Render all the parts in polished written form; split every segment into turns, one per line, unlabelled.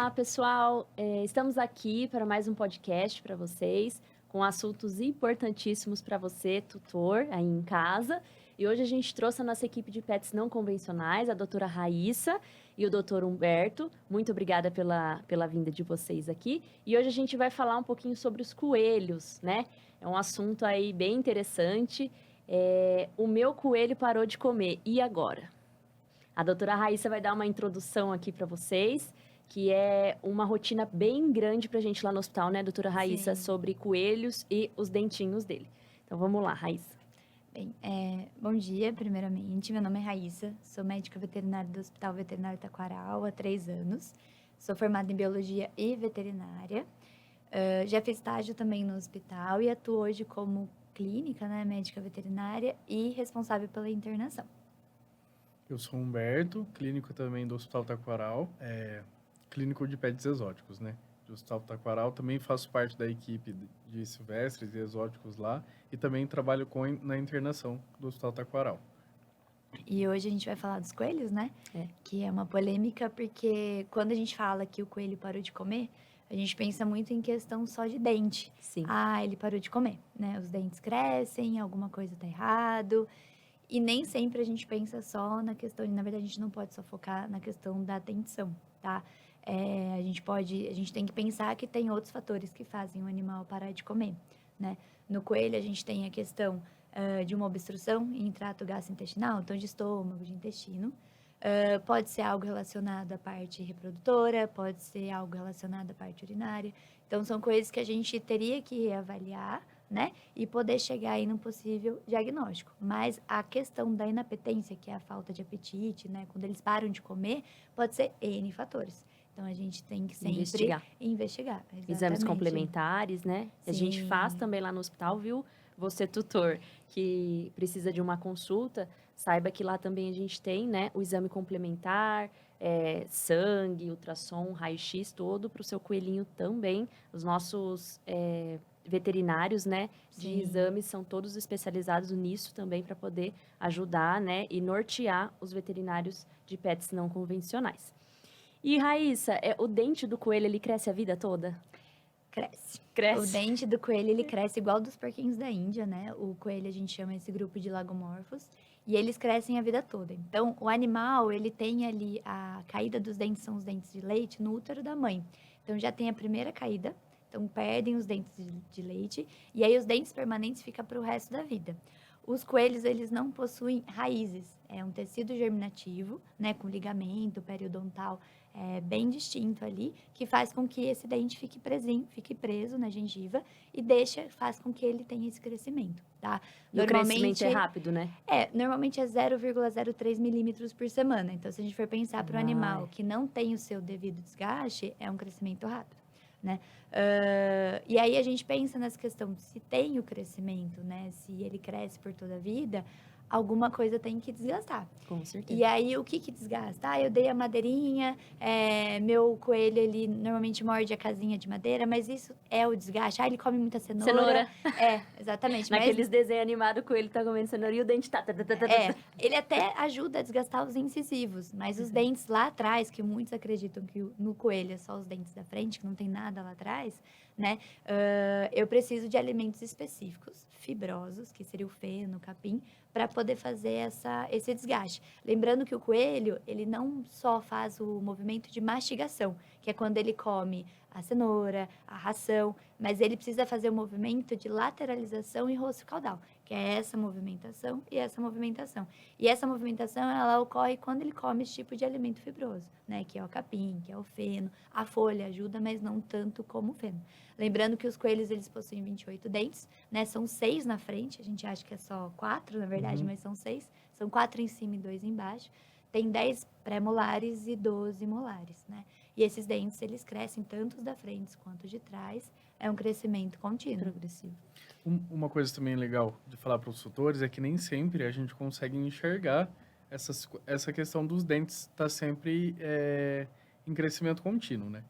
Olá, pessoal! Estamos aqui para mais um podcast para vocês, com assuntos importantíssimos para você, tutor, aí em casa. E hoje a gente trouxe a nossa equipe de pets não convencionais, a doutora Raíssa e o doutor Humberto. Muito obrigada pela vinda de vocês aqui. E hoje a gente vai falar um pouquinho sobre os coelhos, né? É um assunto aí bem interessante. O meu coelho parou de comer, e agora? A doutora Raíssa vai dar uma introdução aqui para vocês, que é uma rotina bem grande para a gente lá no hospital, né, doutora Raíssa,
Sim.
sobre coelhos e os dentinhos dele. Então, vamos lá, Raíssa.
Bem, bom dia, primeiramente. Meu nome é Raíssa, sou médica veterinária do Hospital Veterinário Taquaral há 3 anos. Sou formada em Biologia e Veterinária. Já fiz estágio também no hospital e atuo hoje como clínica, né, médica veterinária e responsável pela internação.
Eu sou Humberto, clínico também do Hospital Taquaral, clínico de pets exóticos, né? Do Hospital Taquaral, também faço parte da equipe de silvestres e exóticos lá e também trabalho na internação do Hospital Taquaral.
E hoje a gente vai falar dos coelhos, né? Que é uma polêmica porque quando a gente fala que o coelho parou de comer, a gente pensa muito em questão só de dente.
Sim.
Ah, ele parou de comer, né? Os dentes crescem, alguma coisa tá errado. E nem sempre a gente pensa só na questão, na verdade a gente não pode só focar na questão da dentição, tá? A gente tem que pensar que tem outros fatores que fazem o animal parar de comer, né? No coelho a gente tem a questão de uma obstrução em trato gastrointestinal, então de estômago, de intestino. Pode ser algo relacionado à parte reprodutora, pode ser algo relacionado à parte urinária. Então são coisas que a gente teria que reavaliar, né? E poder chegar aí num possível diagnóstico. Mas a questão da inapetência, que é a falta de apetite, né? Quando eles param de comer, pode ser N fatores. Então, a gente tem que sempre investigar.
Exames complementares, né?
Sim.
A gente faz também lá no hospital, viu? Você, tutor, que precisa de uma consulta, saiba que lá também a gente tem, né? O exame complementar, sangue, ultrassom, raio-x, todo para o seu coelhinho também. Os nossos veterinários, né, de exames são todos especializados nisso também para poder ajudar, né, e nortear os veterinários de pets não convencionais. E, Raíssa, o dente do coelho, ele cresce a vida toda?
Cresce.
Cresce.
O dente do coelho, ele cresce igual dos porquinhos da Índia, né? O coelho, a gente chama esse grupo de lagomorfos, e eles crescem a vida toda. Então, o animal, ele tem ali a caída dos dentes, são os dentes de leite, no útero da mãe. Então, já tem a primeira caída, então perdem os dentes de leite, e aí os dentes permanentes ficam para o resto da vida. Os coelhos, eles não possuem raízes, é um tecido germinativo, né, com ligamento periodontal bem distinto ali, que faz com que esse dente fique preso na gengiva e faz com que ele tenha esse crescimento, tá?
E o crescimento é rápido, né?
Normalmente é 0,03 milímetros por semana. Então, se a gente for pensar para o animal que não tem o seu devido desgaste, é um crescimento rápido, né? E aí a gente pensa nessa questão, se tem o crescimento, né? Se ele cresce por toda a vida, alguma coisa tem que desgastar.
Com certeza.
E aí, o que desgasta? Eu dei a madeirinha, meu coelho, ele normalmente morde a casinha de madeira, mas isso é o desgaste. Ele come muita cenoura. Exatamente.
Naqueles desenhos animados, o coelho tá comendo cenoura e o dente tá...
Ele até ajuda a desgastar os incisivos, mas os dentes lá atrás, que muitos acreditam que no coelho é só os dentes da frente, que não tem nada lá atrás, né? Eu preciso de alimentos específicos, fibrosos, que seria o feno, o capim, para poder fazer esse desgaste. Lembrando que o coelho, ele não só faz o movimento de mastigação, que é quando ele come a cenoura, a ração, mas ele precisa fazer o movimento de lateralização e rosto caudal, que é essa movimentação e essa movimentação. E essa movimentação, ela ocorre quando ele come esse tipo de alimento fibroso, né? Que é o capim, que é o feno. A folha ajuda, mas não tanto como o feno. Lembrando que os coelhos, eles possuem 28 dentes, né? São 6 na frente, a gente acha que é só 4, na verdade, mas são 6. São 4 em cima e 2 embaixo. Tem 10 pré-molares e 12 molares, né? E esses dentes, eles crescem tanto os da frente quanto os de trás. É um crescimento contínuo.
Progressivo.
Uma coisa também legal de falar para os tutores é que nem sempre a gente consegue enxergar essa questão dos dentes estar sempre em crescimento contínuo, né?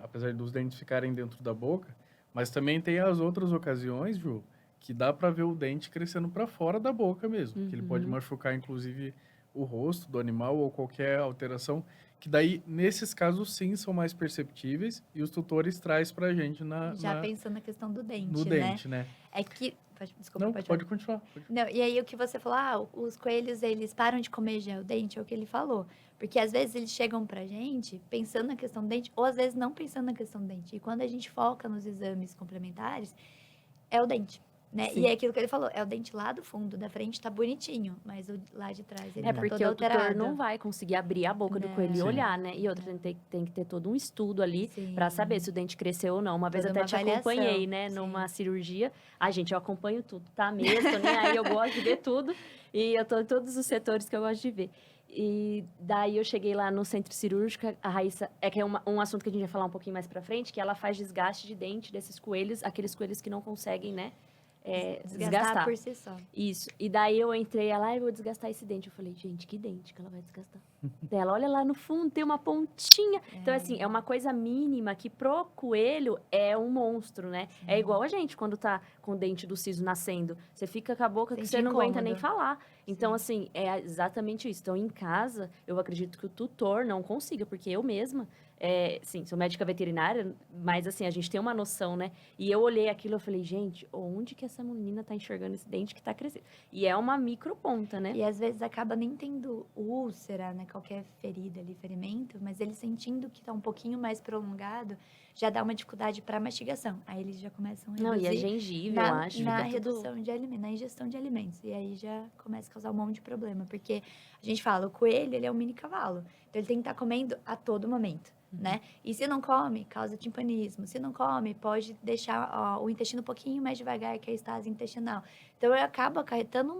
Apesar dos dentes ficarem dentro da boca, mas também tem as outras ocasiões, Ju, que dá para ver o dente crescendo para fora da boca mesmo, que ele pode machucar, inclusive, o rosto do animal ou qualquer alteração, que daí, nesses casos, sim, são mais perceptíveis e os tutores traz pra gente
Já pensando na questão do dente,
no dente, né?
É que... Desculpa,
Não,
pode
pode
falar.
continuar.
Não, e aí o que você falou, os coelhos, eles param de comer já o dente, é o que ele falou. Porque às vezes eles chegam pra gente pensando na questão do dente, ou às vezes não pensando na questão do dente. E quando a gente foca nos exames complementares, é o dente, né?
Sim.
E é aquilo que ele falou, é o dente lá do fundo, da frente tá bonitinho, mas o lá de trás ele
É
tá
porque
todo
o tutor
alterado.
não vai conseguir abrir a boca do coelho e
Sim.
olhar, né? E outra, tem que ter todo um estudo ali
Sim.
pra saber se o dente cresceu ou não. Uma vez
Toda
até
uma
te
avaliação,
acompanhei, né?
sim.
Numa cirurgia. Gente, eu acompanho tudo, tá mesmo? Tô nem aí, eu gosto de ver tudo. E eu tô em todos os setores que eu gosto de ver. E daí eu cheguei lá no centro cirúrgico, a Raíssa, que é um assunto que a gente vai falar um pouquinho mais pra frente, que ela faz desgaste de dente desses coelhos, aqueles coelhos que não conseguem, né? Desgastar.
Por si só.
Isso. E daí eu entrei lá e vou desgastar esse dente. Eu falei, gente, que dente que ela vai desgastar? Daí ela, olha lá no fundo, tem uma pontinha. Então, assim, é uma coisa mínima que pro coelho é um monstro, né?
Sim.
É igual a gente quando tá com o dente do siso nascendo. Você fica com a boca que
Sente
você não aguenta
incômodo.
nem falar. Então,
Sim.
assim, é exatamente isso. Então, em casa, eu acredito que o tutor não consiga, porque eu mesma, sim, sou médica veterinária, mas assim, a gente tem uma noção, né? E eu olhei aquilo e falei, gente, onde que essa menina tá enxergando esse dente que tá crescendo? E é uma microponta, né?
E às vezes acaba nem tendo úlcera, né? Qualquer ferida ali, ferimento, mas ele sentindo que tá um pouquinho mais prolongado, já dá uma dificuldade para mastigação. Aí eles já começam a reduzir.
Não, e é gengível, eu acho.
Na
fica tudo...
redução de alimentos, na ingestão de alimentos. E aí já começa a causar um monte de problema. Porque a gente fala, o coelho, ele é um mini cavalo. Então ele tem que estar comendo a todo momento, né? E se não come, causa timpanismo. Se não come, pode deixar o intestino um pouquinho mais devagar, que é a estase intestinal. Então eu acabo acarretando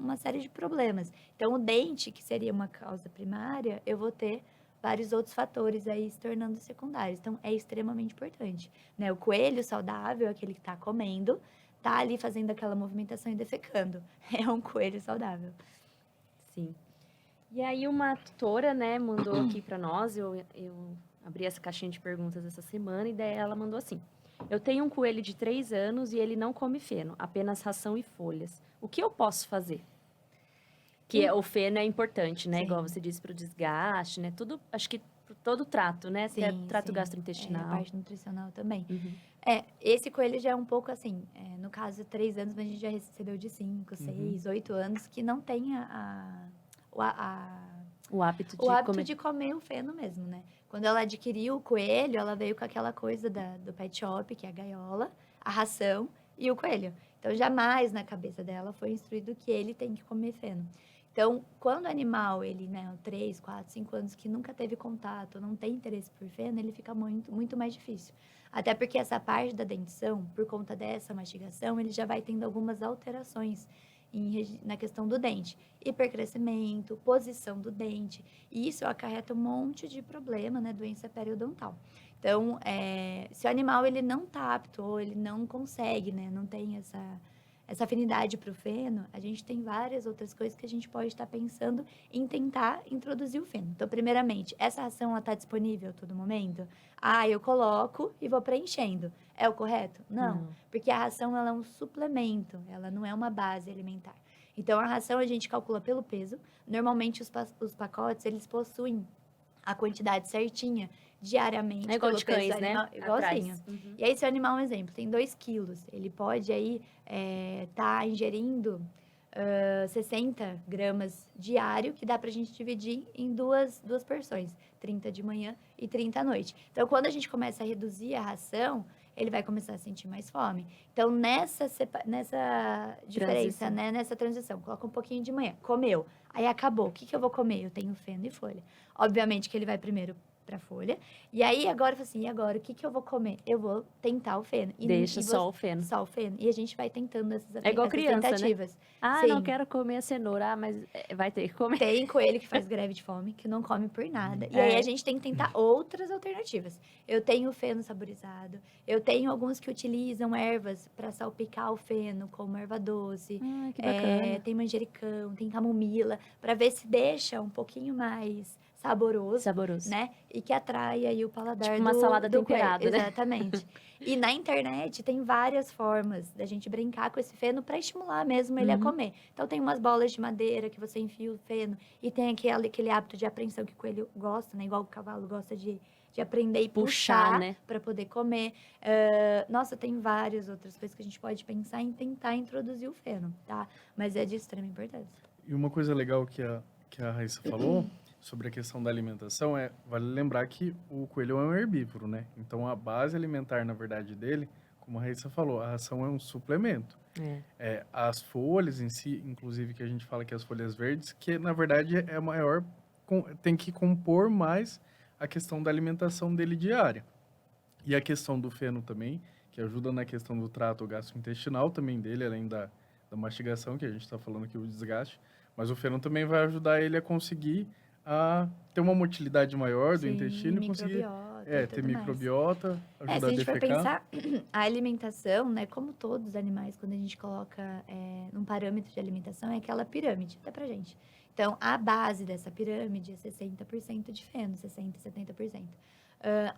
uma série de problemas. Então o dente, que seria uma causa primária, eu vou ter vários outros fatores aí se tornando secundários. Então, é extremamente importante, né? O coelho saudável, aquele que tá comendo, tá ali fazendo aquela movimentação e defecando. É um coelho saudável.
Sim. E aí uma tutora, né, mandou aqui para nós, eu abri essa caixinha de perguntas essa semana e daí ela mandou assim: eu tenho um coelho de 3 anos e ele não come feno, apenas ração e folhas. O que eu posso fazer? O feno é importante, né?
Sim.
Igual você disse, para o desgaste, né? Tudo, acho que todo trato, né? Até trato
sim.
gastrointestinal.
A parte nutricional também.
Uhum.
Esse coelho já é um pouco assim, no caso, 3 anos, mas a gente já recebeu de 5, 6, 8 anos, que não tem
O hábito de
o hábito
comer.
de comer o feno mesmo, né? Quando ela adquiriu o coelho, ela veio com aquela coisa do pet shop, que é a gaiola, a ração e o coelho. Então, jamais na cabeça dela foi instruído que ele tem que comer feno. Então, quando o animal, ele, né, 3, 4, 5 anos, que nunca teve contato, não tem interesse por feno, ele fica muito, muito mais difícil. Até porque essa parte da dentição, por conta dessa mastigação, ele já vai tendo algumas alterações na questão do dente. Hipercrescimento, posição do dente. E isso acarreta um monte de problema, né? Doença periodontal. Então, se o animal ele não está apto ou ele não consegue, né? Não tem essa afinidade para o feno, a gente tem várias outras coisas que a gente pode estar pensando em tentar introduzir o feno. Então, primeiramente, essa ração está disponível a todo momento? Eu coloco e vou preenchendo. É o correto? Não. Porque a ração ela é um suplemento, ela não é uma base alimentar. Então, a ração a gente calcula pelo peso. Normalmente, os pacotes, eles possuem a quantidade certinha diariamente.
É igual
pelo
de cães,
peso do animal,
né?
igualzinho.
Uhum.
E aí, se o animal, um exemplo, tem 2 quilos, ele pode aí tá ingerindo 60 gramas diário, que dá pra gente dividir em duas porções, 30 de manhã e 30 à noite. Então, quando a gente começa a reduzir a ração, ele vai começar a sentir mais fome. Então, nessa diferença, né? Nessa transição, coloca um pouquinho de manhã, comeu, aí acabou, o que eu vou comer? Eu tenho feno e folha. Obviamente que ele vai primeiro para folha. E aí, agora, assim, e agora, o que eu vou comer? Eu vou tentar o feno.
Deixa só o feno.
Só o feno. E a gente vai tentando essas
É igual criança,
tentativas.
Né?
Sim.
Não quero comer a cenoura, mas vai ter que comer.
Tem coelho que faz greve de fome, que não come por nada. E aí a gente tem que tentar outras alternativas. Eu tenho feno saborizado. Eu tenho alguns que utilizam ervas para salpicar o feno, como erva doce.
Que bacana.
Tem manjericão, tem camomila, para ver se deixa um pouquinho mais saboroso, né? E que atrai aí o paladar
Tipo uma salada
do coelho.
temperada, né?
Exatamente. E na internet tem várias formas da gente brincar com esse feno para estimular mesmo ele a comer. Então tem umas bolas de madeira que você enfia o feno e tem aquele hábito de apreensão que o coelho gosta, né? Igual o cavalo gosta de aprender e puxar,
né?
para poder comer. Nossa, tem várias outras coisas que a gente pode pensar em tentar introduzir o feno, tá? Mas é de extrema importância.
E uma coisa legal que a Raíssa falou sobre a questão da alimentação vale lembrar que o coelho é um herbívoro, né? Então, a base alimentar, na verdade, dele, como a Raíssa falou, a ração é um suplemento. As folhas em si, inclusive, que a gente fala que as folhas verdes, que, na verdade, é maior, tem que compor mais a questão da alimentação dele diária. E a questão do feno também, que ajuda na questão do trato gastrointestinal também dele, além da mastigação, que a gente está falando aqui, o desgaste. Mas o feno também vai ajudar ele a conseguir ter uma motilidade maior do intestino e conseguir ter microbiota, ajudar
se a gente
a defecar.
for pensar, a alimentação, né, como todos os animais, quando a gente coloca num parâmetro de alimentação, é aquela pirâmide, até pra gente. Então, a base dessa pirâmide é 60% de feno, 60%, 70%.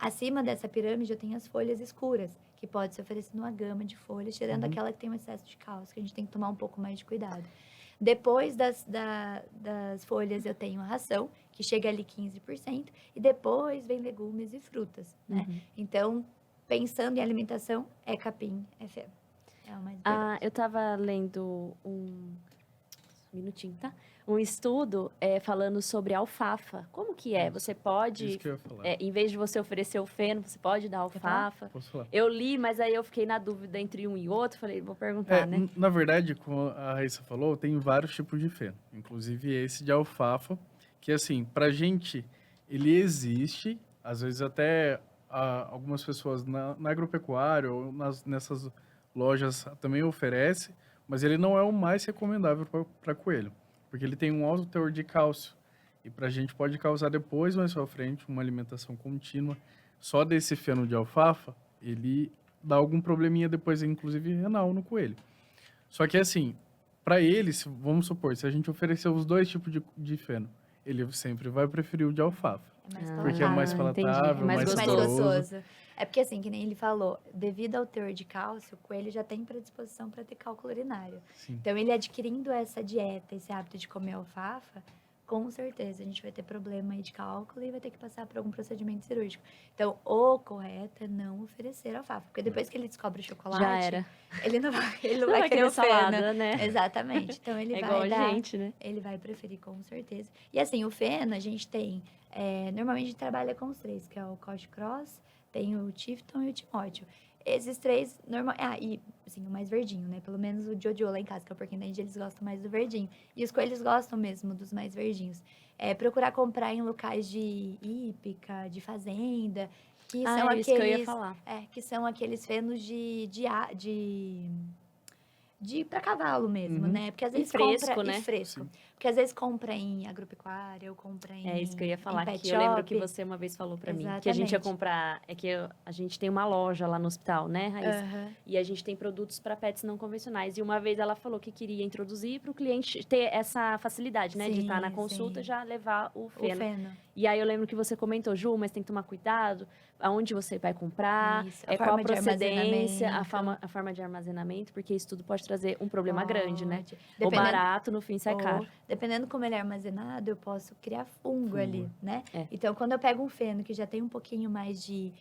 Acima dessa pirâmide, eu tenho as folhas escuras, que pode ser oferecido uma gama de folhas, tirando aquela que tem um excesso de cálcio, que a gente tem que tomar um pouco mais de cuidado. Depois das folhas, eu tenho a ração, que chega ali 15%, e depois vem legumes e frutas, né? Então, pensando em alimentação, é capim, é feno. É o mais importante.
Eu estava lendo um minutinho, tá? Um estudo falando sobre alfafa. Como que é? Você pode,
Isso que eu ia falar.
em vez de você oferecer o feno, você pode dar alfafa?
Posso falar?
Eu li, mas aí eu fiquei na dúvida entre um e outro. Falei, vou perguntar, né?
Na verdade, como a Raíssa falou, tem vários tipos de feno. Inclusive esse de alfafa, que assim, pra gente, ele existe. Às vezes até algumas pessoas na agropecuária ou nessas lojas também oferece, mas ele não é o mais recomendável para coelho, porque ele tem um alto teor de cálcio. E para a gente pode causar depois, mais para frente, uma alimentação contínua. Só desse feno de alfafa, ele dá algum probleminha depois, inclusive renal, no coelho. Só que assim, para ele, vamos supor, se a gente oferecer os dois tipos de feno, ele sempre vai preferir o de alfafa. Porque é mais palatável,
mais
mais
gostoso.
gostoso. É porque assim, que nem ele falou, devido ao teor de cálcio, o coelho já tem predisposição para ter cálculo urinário.
Sim.
Então, ele adquirindo essa dieta, esse hábito de comer alfafa, com certeza a gente vai ter problema aí de cálculo e vai ter que passar por algum procedimento cirúrgico. Então, o correto é não oferecer alfafa. Porque depois que ele descobre o chocolate,
Já era.
ele não
Não
vai
vai
querer o
salada,
feno.
né?
Exatamente. Então, ele
É
vai
igual a
dar...
gente, né?
Ele vai preferir, com certeza. E assim, o feno, a gente tem... normalmente a gente trabalha com os três, que é o Coach Cross, tem o Tifton e o Timóteo. Esses três, e assim, o mais verdinho, né? Pelo menos o Jojo lá em casa, que é o porquinho da Índia, eles gostam mais do verdinho. E os coelhos gostam mesmo dos mais verdinhos. Procurar comprar em locais de hípica, de fazenda, que são aqueles...
isso que eu ia falar.
Que são aqueles fenos para cavalo mesmo, né? Porque às vezes
fresco,
compra
né?
E fresco.
Sim.
Porque às vezes compra em agropecuária ou compra em
É isso que eu ia falar,
pet
que eu lembro que
shop.
você uma vez falou pra mim, que a gente ia
Exatamente.
comprar, a gente tem uma loja lá no hospital, né, Raíssa?
Aham.
E a gente tem produtos para pets não convencionais. E uma vez ela falou que queria introduzir para o cliente ter essa facilidade, né, de estar na
Sim,
consulta
sim.
já levar o
O
feno.
feno.
E aí eu lembro que você comentou, Ju, mas tem que tomar cuidado, aonde você vai comprar,
Isso, a
qual a
forma de
procedência,
armazenamento.
a forma de armazenamento, porque isso tudo pode trazer um problema grande, né?
Pode.
O barato, no fim, sai
ou,
caro.
Dependendo como ele é armazenado, eu posso criar fungo ali, né?
É.
Então, quando eu pego um feno que já tem um pouquinho mais de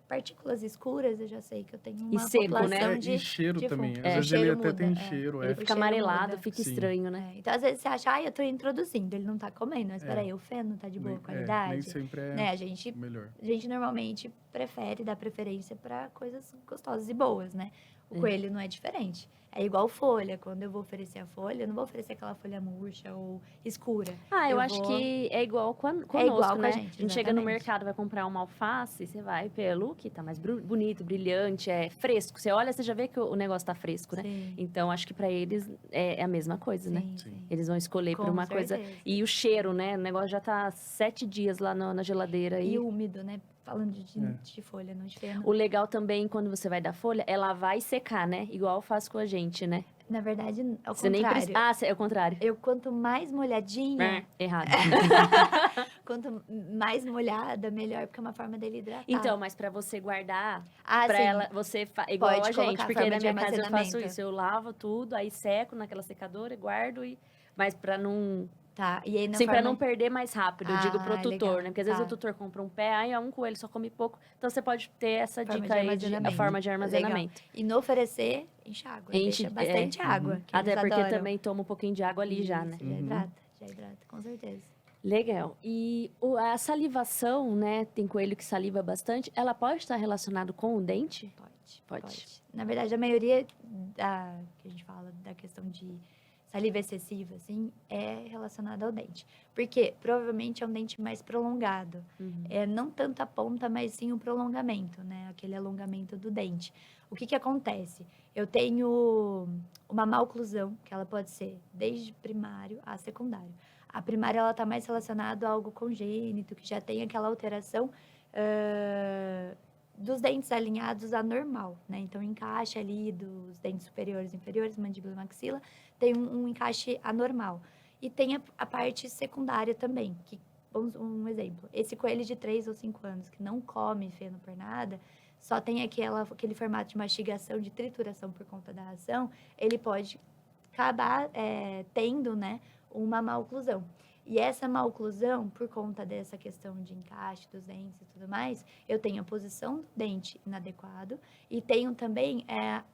partículas escuras, eu já sei que eu tenho uma
seco, né?
população de
E cheiro
de
também.
fungo.
Às
O
vezes
cheiro
ele até
muda,
tem cheiro.
Ele
O
fica
cheiro
amarelado,
muda.
fica
Sim.
estranho, né?
Então, às vezes, você acha, eu tô introduzindo, ele não tá comendo. Mas,
É.
peraí, o feno tá de boa
Nem
qualidade?
sempre é
Né? A gente
melhor.
normalmente prefere dar preferência para coisas gostosas e boas, né? O coelho não é diferente. É igual folha. Quando eu vou oferecer a folha, eu não vou oferecer aquela folha murcha ou escura.
Eu acho que é igual conosco,
igual com
né?
a gente,
chega no
exatamente.
mercado, vai comprar uma alface, você vai pelo que tá mais bonito, brilhante, é fresco. Você olha, você já vê que o negócio tá fresco, né?
Sim,
Então, acho que pra eles é a mesma coisa, né?
sim,
Sim.
sim.
Eles vão escolher por
Com
uma coisa...
certeza.
E o cheiro, né? O negócio já tá 7 dias lá na geladeira.
E úmido, né? Falando de folha, não de feno.
O legal também, quando você vai dar folha, é lavar e secar, né? Igual faz com a gente, né?
Na verdade, ao
Você nem
contrário.
precisa. É o contrário.
Eu, quanto mais molhadinha,
Errado.
quanto mais molhada, melhor, porque é uma forma dele hidratar.
Então, mas pra você guardar,
ah,
pra
sim.
ela, você igual
Pode
a gente,
colocar
porque
forma
na
de
minha casa eu faço
armazenamento.
isso. Eu lavo tudo, aí seco naquela secadora, guardo e. Mas pra não.
Tá, e aí na
Sim, pra
forma...
não perder mais rápido. Eu digo pro tutor,
legal.
né? Porque às vezes
Tá.
o tutor compra um pé, aí um coelho só come pouco. Então você pode ter essa
Forma
dica
de
aí de a
armazenamento.
forma de armazenamento.
E no oferecer, enche água.
Enche,
Deixa bastante água, que
Até
eles
porque
adoram.
também toma um pouquinho de água ali já, né?
Isso, já hidrata, com certeza.
Legal. E a salivação, né? Tem coelho que saliva bastante. Ela pode estar relacionada com o dente?
Pode. Na verdade, a maioria que a gente fala da questão de saliva excessiva, assim, é relacionada ao dente. Porque provavelmente é um dente mais prolongado. Não tanto a ponta, mas sim o prolongamento, né? Aquele alongamento do dente. O que acontece? Eu tenho uma maloclusão, que ela pode ser desde primário a secundário. A primária, ela está mais relacionada a algo congênito, que já tem aquela alteração dos dentes alinhados a normal, né? Então, encaixe ali dos dentes superiores e inferiores, mandíbula e maxila, tem um encaixe anormal. E tem a parte secundária também, que, um exemplo, esse coelho de 3 ou 5 anos que não come feno por nada, só tem aquele formato de mastigação, de trituração por conta da ração, ele pode acabar tendo, né, uma maloclusão. E essa maloclusão, por conta dessa questão de encaixe dos dentes e tudo mais, eu tenho a posição do dente inadequado e tenho também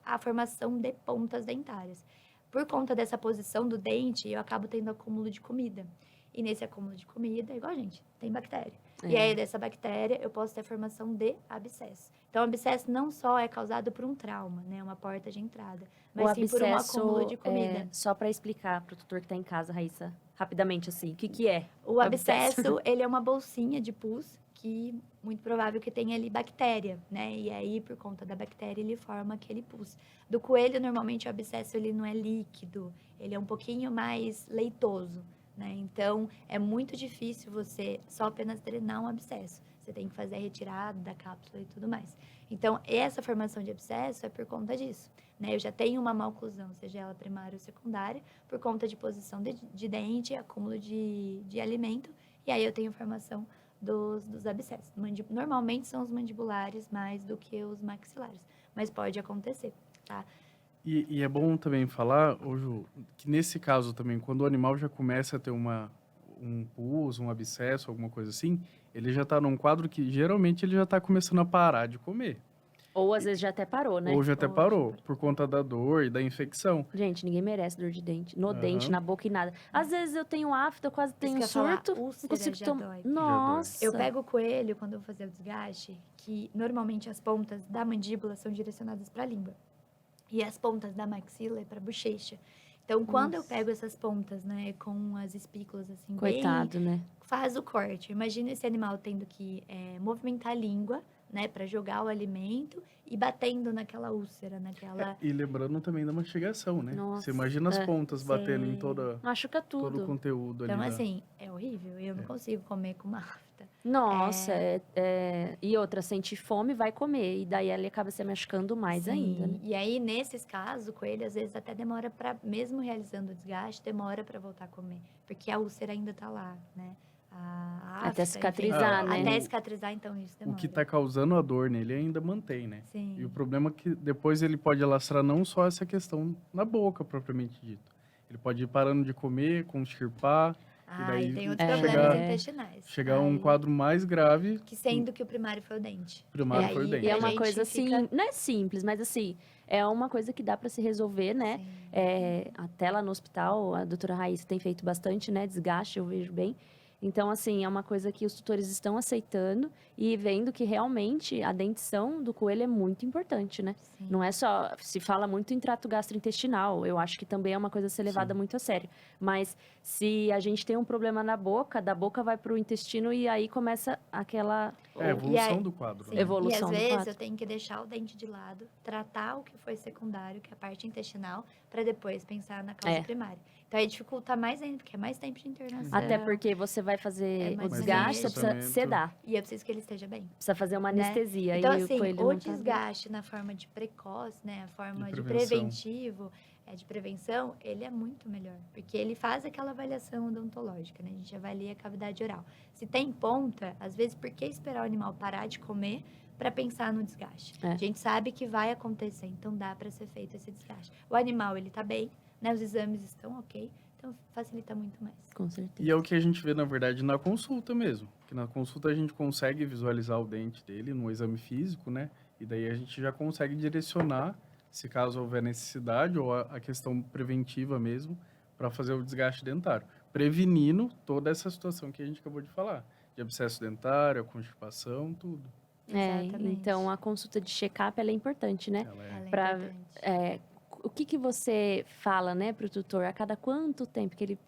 a formação de pontas dentárias. Por conta dessa posição do dente, eu acabo tendo acúmulo de comida. E nesse acúmulo de comida, igual a gente, tem bactéria. E aí, dessa bactéria, eu posso ter a formação de abscesso. Então, o abscesso não só é causado por um trauma, né? Uma porta de entrada. Mas sim por um acúmulo de comida.
Só para explicar para o tutor que está em casa, Raíssa, rapidamente assim, o que é?
O abscesso, ele é uma bolsinha de pus que muito provável que tenha ali bactéria, né? E aí, por conta da bactéria, ele forma aquele pus. Do coelho, normalmente, o abscesso, ele não é líquido. Ele é um pouquinho mais leitoso, né? Então, é muito difícil você só apenas drenar um abscesso. Você tem que fazer a retirada da cápsula e tudo mais. Então, essa formação de abscesso é por conta disso, né? Eu já tenho uma maloclusão, seja ela primária ou secundária, por conta de posição de dente, acúmulo de alimento, e aí eu tenho formação dos abscessos. Normalmente são os mandibulares mais do que os maxilares, mas pode acontecer, tá?
E é bom também falar, Ju, que nesse caso também, quando o animal já começa a ter um pus, um abscesso, alguma coisa assim, ele já está num quadro que geralmente ele já está começando a parar de comer.
Ou às vezes já até parou, né?
Ou já até parou, por conta da dor e da infecção.
Gente, ninguém merece dor de dente. No dente, na boca e nada. Às vezes eu tenho afta, eu quase tenho um surto. Não consigo tomar. Nossa!
Eu pego o coelho quando eu vou fazer o desgaste, que normalmente as pontas da mandíbula são direcionadas para a língua. E as pontas da maxila é para a bochecha. Então, quando eu pego essas pontas, né, com as espículas assim,
coitado, né?
Faz o corte. Imagina esse animal tendo que movimentar a língua, né, para jogar o alimento e batendo naquela úlcera, naquela...
E lembrando também da mastigação, né?
Nossa.
Você imagina as pontas batendo em
machuca tudo.
todo o conteúdo
então,
ali.
Assim, é horrível. Eu não consigo comer com uma afta.
Nossa, e outra, sente fome, vai comer. E daí ele acaba se machucando mais ainda, né?
E aí, nesses casos, o coelho, às vezes, até demora para, mesmo realizando o desgaste, demora para voltar a comer. Porque a úlcera ainda tá lá, né? A
até
afta,
cicatrizar,
enfim,
né?
Até cicatrizar, então isso demora.
O que está causando a dor nele ainda mantém, né?
Sim.
E o problema é que depois ele pode alastrar não só essa questão na boca, propriamente dito. Ele pode ir parando de comer, constipar. E daí
tem outros problemas intestinais.
Chegar a um quadro mais grave.
Que sendo que o primário foi o dente.
Primário foi o dente.
E é uma coisa assim, não é simples, mas assim, é uma coisa que dá para se resolver, né? Até lá no hospital, a doutora Raíssa tem feito bastante, né? Desgaste, eu vejo bem. Então, assim, é uma coisa que os tutores estão aceitando e vendo que realmente a dentição do coelho é muito importante, né?
Sim.
Não é só... Se fala muito em trato gastrointestinal, eu acho que também é uma coisa a ser levada muito a sério. Mas se a gente tem um problema na boca, da boca vai para o intestino e aí começa aquela...
evolução do quadro.
Sim.
Né?
Evolução
e às vezes
quadro.
eu tenho que deixar o dente de lado, tratar o que foi secundário, que é a parte intestinal, para depois pensar na causa primária. Então, aí dificulta mais ainda, porque é mais tempo de internação.
Até porque você vai fazer o
mais
desgaste, você precisa
tratamento.
sedar.
E eu preciso que ele esteja bem.
Precisa fazer uma anestesia.
Então,
e
assim,
o coelho
o
não tá bem.
desgaste na forma de precoce, né? A forma de
prevenção.
preventivo, de prevenção, ele é muito melhor, porque ele faz aquela avaliação odontológica, né? A gente avalia a cavidade oral. Se tem ponta, às vezes, por que esperar o animal parar de comer para pensar no desgaste? A gente sabe que vai acontecer, então dá para ser feito esse desgaste. O animal, ele tá bem, né? Os exames estão ok, então facilita muito mais.
Com certeza.
E é o que a gente vê, na verdade, na consulta mesmo. Que na consulta a gente consegue visualizar o dente dele no exame físico, né? E daí a gente já consegue direcionar, se caso houver necessidade, ou a questão preventiva mesmo, para fazer o desgaste dentário. Prevenindo toda essa situação que a gente acabou de falar. De abscesso dentário, constipação, tudo.
Exatamente.
Então a consulta de check-up ela é importante, né?
Ela é...
Ela é
Pra-
importante.
O que você fala, né, para o tutor a cada quanto tempo que ele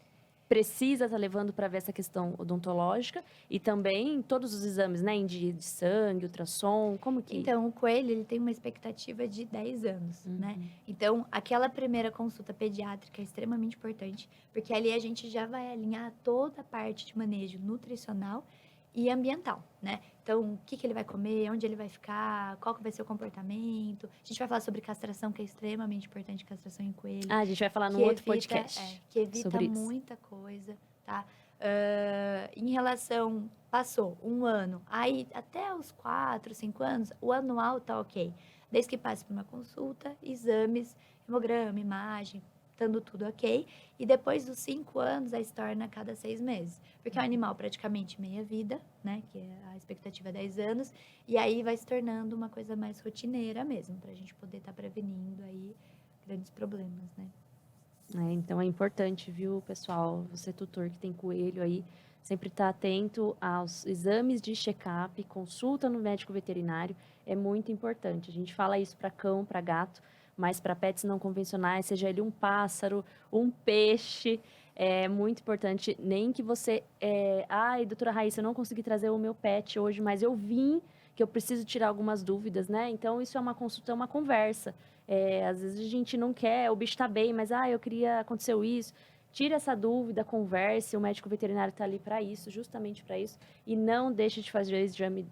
precisa estar levando para ver essa questão odontológica e também todos os exames, né, de sangue, ultrassom, como que...
Então, o coelho, ele tem uma expectativa de 10 anos, né? Então, aquela primeira consulta pediátrica é extremamente importante, porque ali a gente já vai alinhar toda a parte de manejo nutricional e ambiental, né? Então, o que ele vai comer, onde ele vai ficar, qual que vai ser o comportamento. A gente vai falar sobre castração, que é extremamente importante, castração em coelho.
Ah, a gente vai falar num
que
outro
evita-
podcast.
que evita
sobre isso.
muita coisa, tá? Em relação, passou um ano, aí até os 4, 5 anos, o anual tá ok. Desde que passe por uma consulta, exames, hemograma, imagem, estando tudo ok. E depois dos 5 anos, aí se torna a cada 6 meses. Porque é um animal praticamente meia vida, né? Que é a expectativa é 10 anos. E aí vai se tornando uma coisa mais rotineira mesmo, pra gente poder estar prevenindo aí grandes problemas, né?
Então é importante, viu, pessoal? Você tutor que tem coelho aí, sempre estar atento aos exames de check-up, consulta no médico veterinário, é muito importante. A gente fala isso para cão, para gato, mas para pets não convencionais, seja ele um pássaro, um peixe, é muito importante. Nem que você, ai, doutora Raíssa, eu não consegui trazer o meu pet hoje, mas eu vim que eu preciso tirar algumas dúvidas, né? Então isso é uma consulta, é uma conversa. Às vezes a gente não quer, o bicho tá bem, mas eu queria, aconteceu isso. Tire essa dúvida, converse, o médico veterinário está ali para isso, justamente para isso. E não deixe de fazer o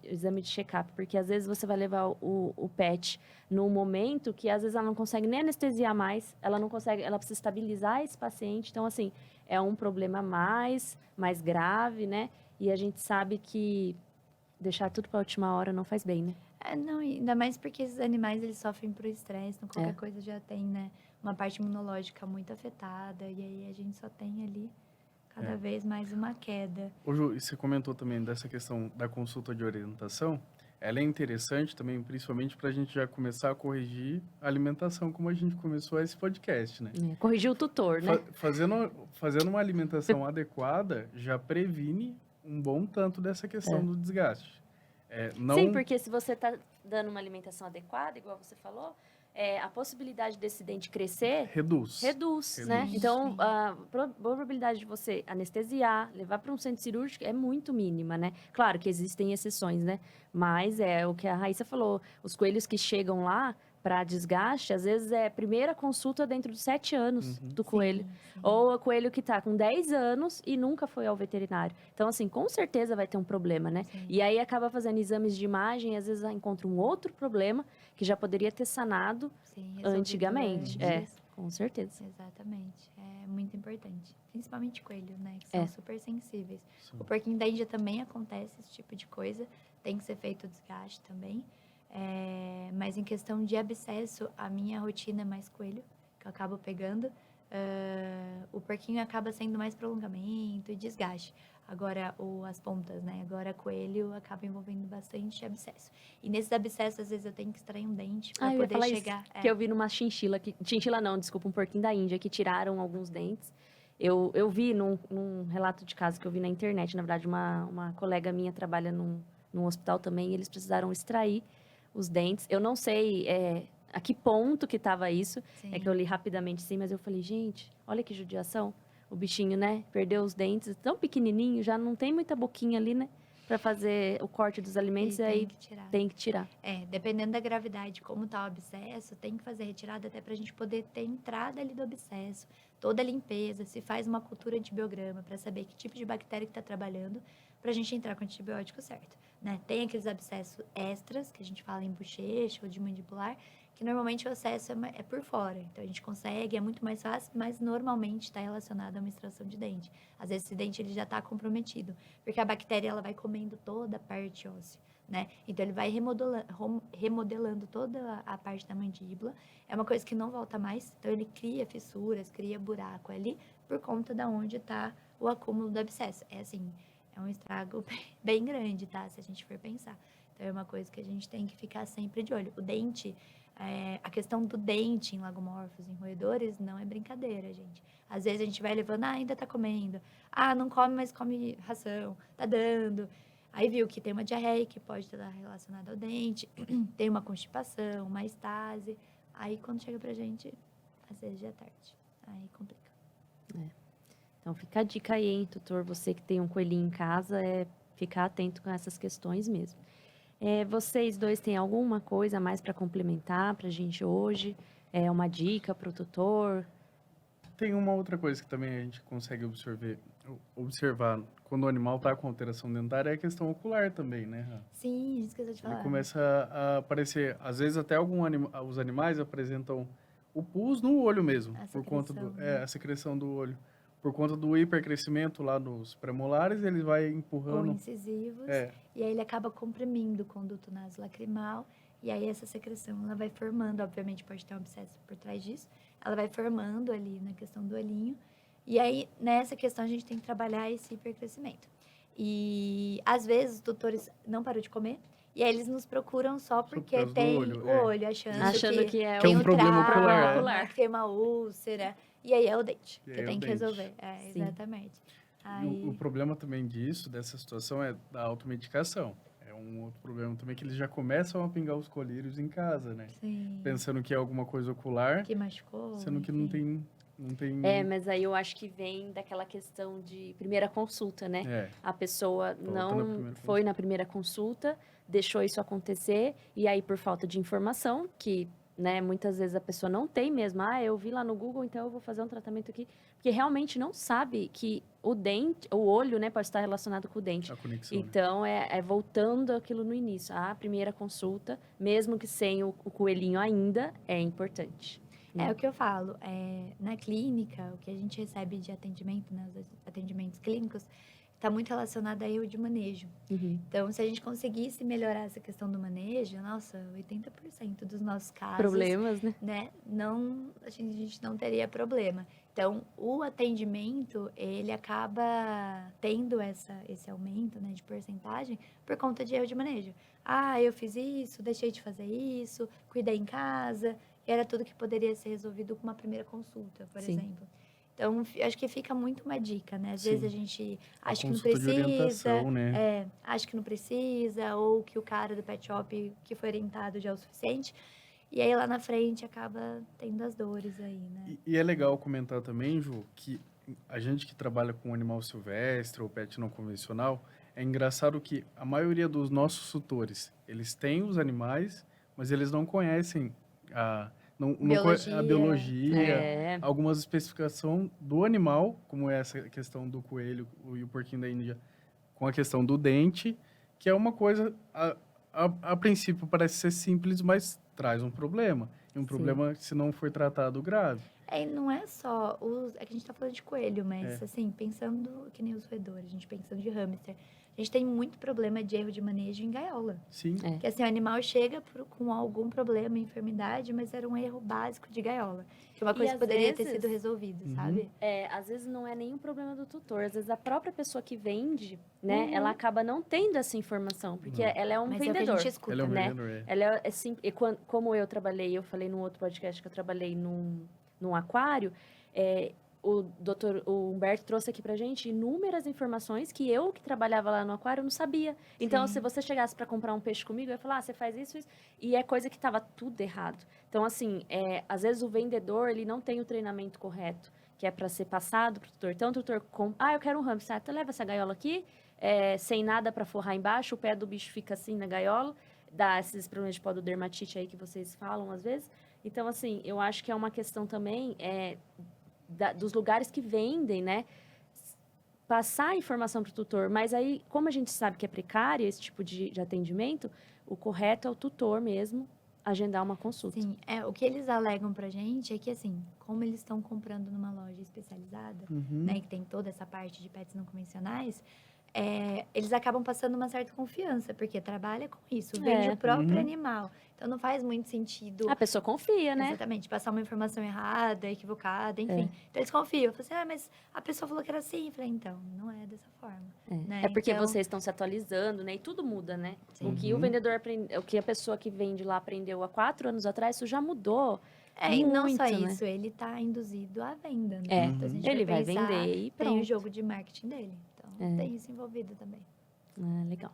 exame de check-up, porque às vezes você vai levar o pet num momento que às vezes ela não consegue nem anestesiar mais, ela não consegue, ela precisa estabilizar esse paciente. Então, assim, é um problema mais grave, né? E a gente sabe que deixar tudo para a última hora não faz bem, né?
Não, ainda mais porque esses animais, eles sofrem por estresse, então qualquer coisa já tem, né, uma parte imunológica muito afetada, e aí a gente só tem ali cada vez mais uma queda.
Ô Ju, e você comentou também dessa questão da consulta de orientação, ela é interessante também, principalmente para a gente já começar a corrigir a alimentação, como a gente começou esse podcast, né?
Corrigir o tutor, né?
Fazendo uma alimentação adequada, já previne um bom tanto dessa questão do desgaste.
Sim, porque se você está dando uma alimentação adequada, igual você falou, a possibilidade desse dente crescer
Reduz.
né? Então,
Sim.
a probabilidade de você anestesiar, levar para um centro cirúrgico é muito mínima, né? Claro que existem exceções, né? Mas é o que a Raíssa falou, os coelhos que chegam lá para desgaste, às vezes é a primeira consulta dentro dos 7 anos do coelho.
Sim.
Ou o coelho que está com 10 anos e nunca foi ao veterinário. Então, assim, com certeza vai ter um problema, né?
Sim.
E aí acaba fazendo exames de imagem e às vezes encontra um outro problema que já poderia ter sanado
Sim, resolvido
antigamente.
antes.
Com certeza.
Exatamente. É muito importante. Principalmente coelho, né? Que são
É.
super sensíveis.
Sim.
O porquinho da Índia também acontece esse tipo de coisa. Tem que ser feito o desgaste também. Mas em questão de abscesso, a minha rotina é mais coelho, que eu acabo pegando. O porquinho acaba sendo mais prolongamento e desgaste. Agora, as pontas, né? Agora, coelho acaba envolvendo bastante abscesso. E nesses abscessos, às vezes, eu tenho que extrair um dente para
Eu ia
poder
falar
chegar.
isso, que eu vi numa chinchila, chinchila não, desculpa, um porquinho da Índia, que tiraram alguns dentes. Eu vi num relato de caso que eu vi na internet, na verdade, uma colega minha trabalha num hospital também, e eles precisaram extrair os dentes. Eu não sei a que ponto que estava isso,
Sim.
é que eu li rapidamente sim, mas eu falei, gente, olha que judiação. O bichinho, né, perdeu os dentes, tão pequenininho, já não tem muita boquinha ali, né, para fazer o corte dos alimentos, e aí tem que tirar.
Dependendo da gravidade, como tá o abscesso, tem que fazer retirada até pra gente poder ter entrada ali do abscesso, toda a limpeza, se faz uma cultura de biograma para saber que tipo de bactéria que tá trabalhando, pra gente entrar com o antibiótico certo, né? Tem aqueles abscessos extras, que a gente fala em bochecha ou de mandibular, que normalmente o acesso é por fora. Então, a gente consegue, é muito mais fácil, mas normalmente está relacionado a uma extração de dente. Às vezes, esse dente ele já está comprometido, porque a bactéria ela vai comendo toda a parte óssea, né? Então, ele vai remodelando toda a parte da mandíbula. É uma coisa que não volta mais, então ele cria fissuras, cria buraco ali, por conta da onde está o acúmulo do abscesso. É assim, é um estrago bem grande, tá? Se a gente for pensar. Então, é uma coisa que a gente tem que ficar sempre de olho. O dente, a questão do dente em lagomorfos, em roedores, não é brincadeira, gente. Às vezes a gente vai levando, ainda tá comendo. Não come, mas come ração, tá dando. Aí viu que tem uma diarreia que pode estar relacionada ao dente, tem uma constipação, uma estase. Aí, quando chega pra gente, às vezes já é tarde. Aí complica.
Então, fica a dica aí, hein, tutor? Você que tem um coelhinho em casa, ficar atento com essas questões mesmo. Vocês dois têm alguma coisa a mais para complementar para a gente hoje? Uma dica para o tutor?
Tem uma outra coisa que também a gente consegue observar quando o animal está com alteração dentária, é a questão ocular também, né?
Sim, a gente esqueceu de falar.
Ele começa a aparecer, às vezes até os animais apresentam o pus no olho mesmo, por conta a secreção do olho. Por conta do hipercrescimento lá nos premolares, ele vai empurrando...
Ou incisivos, e aí ele acaba comprimindo o conduto nasolacrimal, e aí essa secreção ela vai formando, obviamente pode ter um abscesso por trás disso, ela vai formando ali na questão do olhinho, e aí nessa questão a gente tem que trabalhar esse hipercrescimento. E às vezes os tutores não param de comer, e aí eles nos procuram só porque tem o olho, achando
que é
um problema ocular.
Que tem uma úlcera. E aí é o dente que tem que resolver. Exatamente.
O problema também dessa situação, é da automedicação. É um outro problema também que eles já começam a pingar os colírios em casa, né?
Sim.
Pensando que é alguma coisa ocular.
Que machucou.
Sendo que não tem...
mas aí eu acho que vem daquela questão de primeira consulta, né? A pessoa não foi na primeira consulta, deixou isso acontecer, e aí por falta de informação, que... né, muitas vezes a pessoa não tem mesmo, eu vi lá no Google, então eu vou fazer um tratamento aqui, porque realmente não sabe que o olho, né, pode estar relacionado com o dente.
A conexão,
então, voltando aquilo no início, a primeira consulta, mesmo que sem o coelhinho ainda, é importante.
É o que eu falo, na clínica, o que a gente recebe de atendimento, né, os atendimentos clínicos, está muito relacionado a erro de manejo. Então, se a gente conseguisse melhorar essa questão do manejo, nossa, 80% dos nossos casos...
Problemas,
né? A gente não teria problema. Então, o atendimento, ele acaba tendo esse aumento, né, de porcentagem por conta de erro de manejo. Eu fiz isso, deixei de fazer isso, cuidei em casa, e era tudo que poderia ser resolvido com uma primeira consulta, por exemplo. Então, acho que fica muito uma dica, né? Às vezes a gente acha que não precisa,
né?
acha que não precisa, ou que o cara do pet shop que foi orientado já é o suficiente. E aí, lá na frente, acaba tendo as dores aí, né?
E é legal comentar também, Ju, que a gente que trabalha com animal silvestre ou pet não convencional, é engraçado que a maioria dos nossos tutores, eles têm os animais, mas eles não conhecem a biologia, algumas especificações do animal, como essa questão do coelho e o porquinho da Índia, com a questão do dente, que é uma coisa, a princípio parece ser simples, mas traz um problema. E um problema, se não for tratado, grave.
Não é só... É que a gente tá falando de coelho, mas, assim, pensando que nem os roedores, a gente pensando de hamster... A gente tem muito problema de erro de manejo em gaiola.
Sim.
Que assim, o animal chega com algum problema, enfermidade, mas era um erro básico de gaiola. Que é uma coisa que poderia ter sido resolvida, sabe?
Às vezes não é nem um problema do tutor. Às vezes a própria pessoa que vende, né? Ela acaba não tendo essa informação. Porque ela é um vendedor.
É o que a gente escuta,
ela é um vendedor, Ela é assim, como eu falei no outro podcast que eu trabalhei num aquário, o Humberto trouxe aqui pra gente inúmeras informações que eu, que trabalhava lá no aquário, não sabia. Então, se você chegasse para comprar um peixe comigo, eu ia falar, você faz isso, e é coisa que estava tudo errado. Então, assim, às vezes o vendedor, ele não tem o treinamento correto, que é para ser passado pro tutor. Então, o tutor eu quero um hamster. Então, leva essa gaiola aqui, sem nada para forrar embaixo, o pé do bicho fica assim na gaiola, dá esses problemas de pododermatite aí que vocês falam às vezes. Então, assim, eu acho que é uma questão também... dos lugares que vendem, né? Passar a informação para o tutor. Mas aí, como a gente sabe que é precário esse tipo de atendimento, o correto é o tutor mesmo agendar uma consulta.
Sim, o que eles alegam pra gente é que, assim, como eles estão comprando numa loja especializada, né, que tem toda essa parte de pets não convencionais, eles acabam passando uma certa confiança, porque trabalha com isso, vende o próprio animal. Então, não faz muito sentido...
A pessoa confia, né?
Exatamente, passar uma informação errada, equivocada, enfim. Então, eles confiam. Eu falei assim, mas a pessoa falou que era assim. Eu falei, então, não é dessa forma. Né?
É porque
então...
vocês estão se atualizando, né? E tudo muda, né?
Sim.
O que o vendedor aprendeu, o que a pessoa que vende lá aprendeu há 4 anos atrás, isso já mudou.
E não
muito,
só
né?
isso, ele tá induzido à venda, né? Então, se a gente
Ele
for
vai
pensar,
vender e
tem o
pronto.
jogo de marketing dele. Então, tem isso envolvido também.
Legal.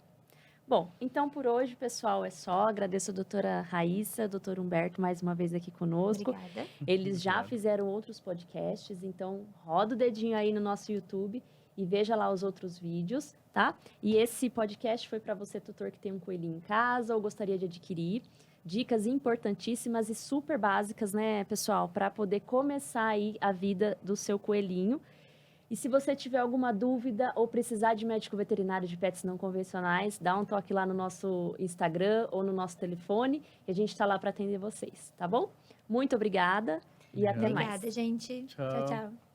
Bom, então por hoje, pessoal, é só. Agradeço a doutora Raíssa, doutor Humberto, mais uma vez aqui conosco.
Obrigada.
Eles já
Obrigado.
fizeram outros podcasts, então roda o dedinho aí no nosso YouTube e veja lá os outros vídeos, tá? E esse podcast foi para você, tutor, que tem um coelhinho em casa ou gostaria de adquirir. Dicas importantíssimas e super básicas, né, pessoal, para poder começar aí a vida do seu coelhinho. E se você tiver alguma dúvida ou precisar de médico veterinário de pets não convencionais, dá um toque lá no nosso Instagram ou no nosso telefone, que a gente está lá para atender vocês, tá bom? Muito obrigada e até mais.
Obrigada, gente.
Tchau.
Tchau, tchau.